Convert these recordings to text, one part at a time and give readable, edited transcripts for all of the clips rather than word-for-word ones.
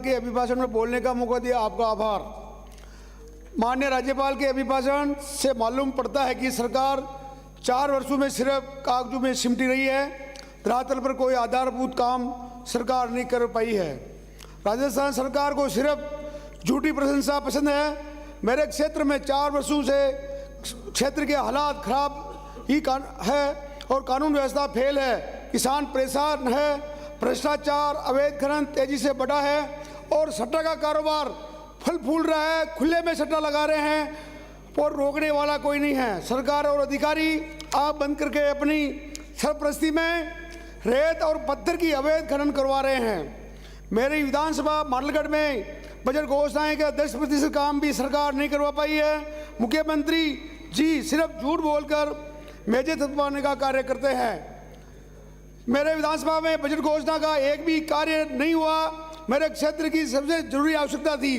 के अभिभाषण में बोलने का मौका दिया, आपका आभार। माननीय राज्यपाल के अभिभाषण से मालूम पड़ता है कि सरकार 4 वर्षों में सिर्फ कागजों में सिमटी रही है, धरातल पर कोई आधारभूत काम सरकार नहीं कर पाई है। राजस्थान सरकार को सिर्फ झूठी प्रशंसा पसंद है। मेरे क्षेत्र में 4 वर्षों से क्षेत्र के हालात खराब ही है और कानून व्यवस्था फेल है, किसान परेशान है, भ्रष्टाचार अवैध खनन तेजी से बढ़ा है और सट्टा का कारोबार फल फूल रहा है। खुले में सट्टा लगा रहे हैं और रोकने वाला कोई नहीं है। सरकार और अधिकारी आप बंद करके अपनी सरपरस्ती में रेत और पत्थर की अवैध खनन करवा रहे हैं। मेरी विधानसभा माडलगढ़ में बजट घोषणाएं का 10% काम भी सरकार नहीं करवा पाई है। मुख्यमंत्री जी सिर्फ झूठ बोलकर मेजे थपवाने का कार्य करते हैं। मेरे विधानसभा में बजट घोषणा का एक भी कार्य नहीं हुआ। मेरे क्षेत्र की सबसे जरूरी आवश्यकता थी।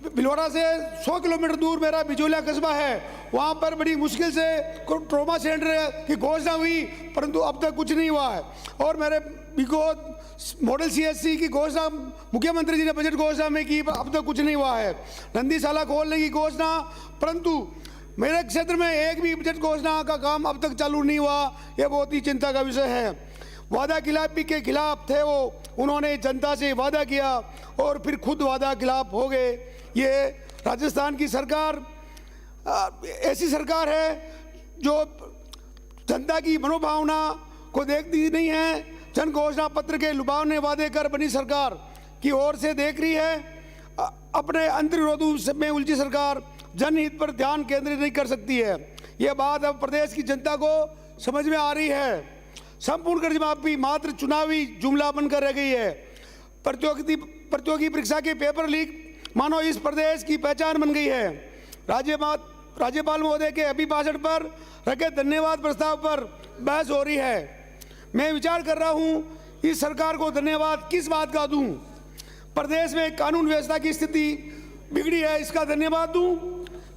भिलवाड़ा से 100 किलोमीटर दूर मेरा बिजोलिया कस्बा है, वहाँ पर बड़ी मुश्किल से ट्रॉमा सेंटर की घोषणा हुई, परंतु अब तक कुछ नहीं हुआ है। और मेरे बिगोद मॉडल CSC की घोषणा मुख्यमंत्री जी ने बजट घोषणा में की, अब तक कुछ नहीं हुआ है। नंदीशाला खोलने की घोषणा, परंतु मेरे क्षेत्र में एक भी बजट घोषणा का काम अब तक चालू नहीं हुआ। यह बहुत ही चिंता का विषय है। वादा खिलाफी के खिलाफ थे वो, उन्होंने जनता से वादा किया और फिर खुद वादा खिलाफ हो गए। ये राजस्थान की सरकार ऐसी सरकार है जो जनता की मनोभावना को देखती नहीं है। जन घोषणा पत्र के लुभावने वादे कर बनी सरकार की ओर से देख रही है। अपने अंतर्विरोधों में उलझी सरकार जनहित पर ध्यान केंद्रित नहीं कर सकती है। यह बात अब प्रदेश की जनता को समझ में आ रही है। संपूर्ण कर्ज माफी मात्र चुनावी जुमला बनकर रह गई है। प्रतियोगी परीक्षा के पेपर लीक मानो इस प्रदेश की पहचान बन गई है। राज्यपाल महोदय के अभिभाषण पर रखे धन्यवाद प्रस्ताव पर बहस हो रही है। मैं विचार कर रहा हूं इस सरकार को धन्यवाद किस बात का दूं। प्रदेश में कानून व्यवस्था की स्थिति बिगड़ी है, इसका धन्यवाद दूं।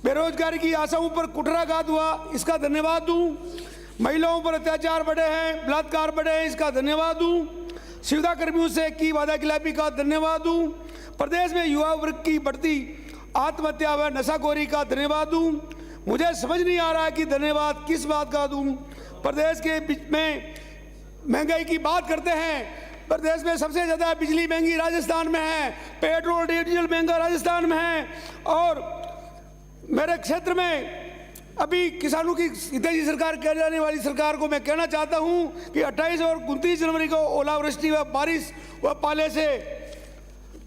बेरोजगारी की आशाओं पर कुठाराघात हुआ, इसका धन्यवाद दूं। महिलाओं पर अत्याचार बढ़े हैं, बलात्कार बढ़े हैं, इसका धन्यवाद दूं। सुविधा कर्मियों से की वादा खिलाफी का धन्यवाद दूं। प्रदेश में युवा वर्ग की बढ़ती आत्महत्या व नशाखोरी का धन्यवाद दूं। मुझे समझ नहीं आ रहा है कि धन्यवाद किस बात का दूं। प्रदेश के बीच में महंगाई की बात करते हैं। प्रदेश में सबसे ज़्यादा बिजली महंगी राजस्थान में है, पेट्रोल डीजल महंगा राजस्थान में है। और मेरे क्षेत्र में अभी किसानों की हितैषी सरकार कह जाने वाली सरकार को मैं कहना चाहता हूं कि 28 और 29 जनवरी को ओलावृष्टि व बारिश व पाले से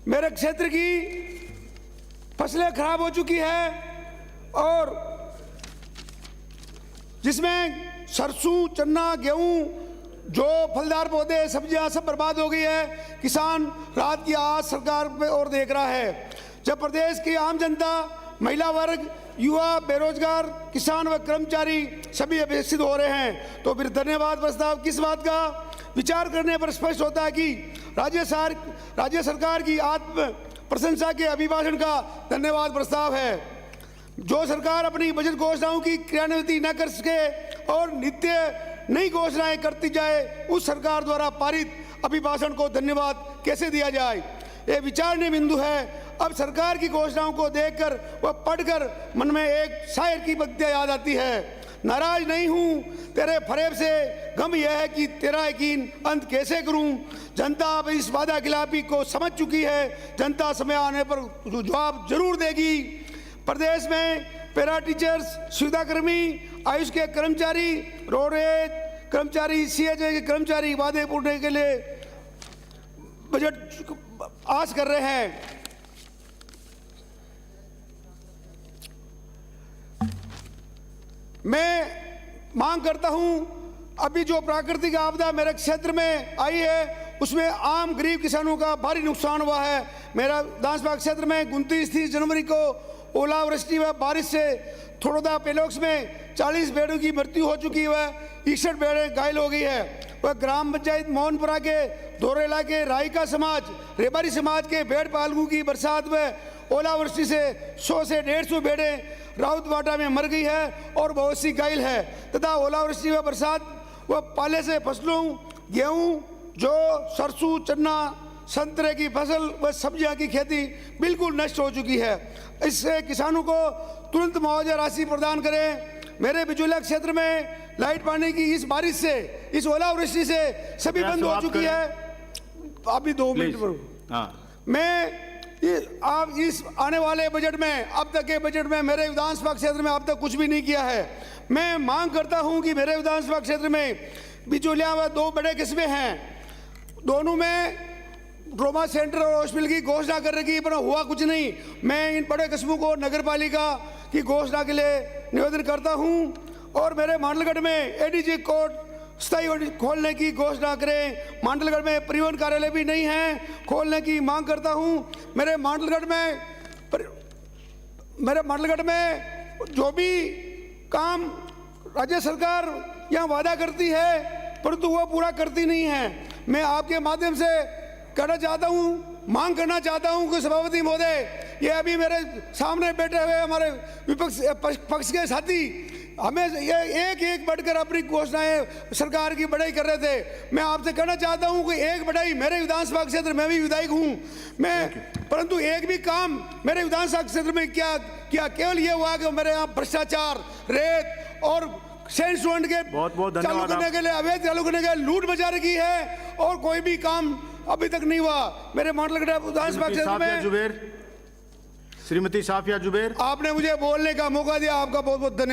मेरे क्षेत्र की फसलें खराब हो चुकी है और जिसमें सरसों, चना, गेहूं, जो फलदार पौधे, सब्जियां सब बर्बाद हो गई है। किसान रात की आज सरकार पे और देख रहा है। जब प्रदेश की आम जनता, महिला वर्ग, युवा, बेरोजगार, किसान व कर्मचारी सभी अपेक्षित हो रहे हैं, तो फिर धन्यवाद प्रस्ताव किस बात का। विचार करने पर स्पष्ट होता है कि राज्य सरकार की आत्म प्रशंसा के अभिभाषण का धन्यवाद प्रस्ताव है। जो सरकार अपनी बजट घोषणाओं की क्रियान्विति न कर सके और नित्य नई घोषणाएं करती जाए, उस सरकार द्वारा पारित अभिभाषण को धन्यवाद कैसे दिया जाए, ये विचारणीय बिंदु है। अब सरकार की घोषणाओं को देखकर व पढ़कर मन में एक शायर की पंक्तियां याद आती है। नाराज नहीं हूं तेरे फरेब से, गम यह है कि तेरा यकीन अंत कैसे करूं। जनता अब इस वादा खिलाफी को समझ चुकी है। जनता समय आने पर जवाब जरूर देगी। प्रदेश में पैरा टीचर्स, सुविधाकर्मी, आयुष के कर्मचारी, रोडवेज कर्मचारी, CHI के कर्मचारी वादे पूरे के लिए बजट आस कर रहे हैं। मैं मांग करता हूं, अभी जो प्राकृतिक आपदा मेरे क्षेत्र में आई है उसमें आम गरीब किसानों का भारी नुकसान हुआ है। मेरा विधानसभा क्षेत्र में 29-30 जनवरी को ओलावृष्टि व बारिश से थोड़ोदा पेलोक्स में 40 भेड़ों की मृत्यु हो चुकी है, 61 भेड़ें घायल हो गई है। वह ग्राम पंचायत मोहनपुरा के दोरेला के रायका समाज, रेबारी समाज के भेड़ पालकों की बरसात में ओलावृष्टि से 100 से 150 भेड़ें राउतवाटा में मर गई है और बहुत सी घायल है। तथा ओलावृष्टि व बरसात व पाले से फसलों, गेहूं, जौ, सरसों, चना, संतरे की फसल व सब्जियां की खेती बिल्कुल नष्ट हो चुकी है। इससे किसानों को तुरंत मुआवजा राशि प्रदान करें। मेरे बिजूलिया क्षेत्र में लाइट पानी की इस बारिश से, इस ओलावृष्टि से सभी बंद हो चुकी है। अभी 2 मिनट मैं आप इस आने वाले बजट में, अब तक के बजट में मेरे विधानसभा क्षेत्र में अब तक कुछ भी नहीं किया है। मैं मांग करता हूं कि मेरे विधानसभा क्षेत्र में बिचौलिया व 2 बड़े कस्बे हैं, दोनों में ट्रॉमा सेंटर और हॉस्पिटल की घोषणा कर रखी, पर हुआ कुछ नहीं। मैं इन बड़े कस्बों को नगर पालिका की घोषणा के लिए निवेदन करता हूं और मेरे मांडलगढ़ में एडीजी कोर्ट स्थायी खोलने की घोषणा करें। मांडलगढ़ में परिवहन कार्यालय भी नहीं है, खोलने की मांग करता हूं। मेरे मांडलगढ़ में जो भी काम राज्य सरकार यहाँ वादा करती है परंतु वह पूरा करती नहीं है। मैं आपके माध्यम से कहना चाहता हूँ, मांग करना चाहता हूँ कि सभापति महोदय, ये अभी मेरे सामने बैठे हुए हमारे विपक्ष पक्ष के साथी हमें ये एक बढ़कर अपनी घोषणाएं सरकार की बढ़ाई कर रहे थे। मैं आपसे कहना चाहता हूं कि एक बढ़ाई मेरे विधानसभा क्षेत्र में भी विधायक हूं मैं, परंतु एक भी काम मेरे विधानसभा क्षेत्र में क्या केवल ये हुआ कि मेरे यहाँ भ्रष्टाचार, रेत और सैंड स्टोन के चालू करने के लिए, अवैध चालू करने के लिए लूट मचा रखी है और कोई भी काम अभी तक नहीं हुआ। मेरे मांडलगढ़ विधानसभा क्षेत्र में श्रीमती साफिया जुबैर, आपने मुझे बोलने का मौका दिया, आपका बहुत बहुत धन्यवाद।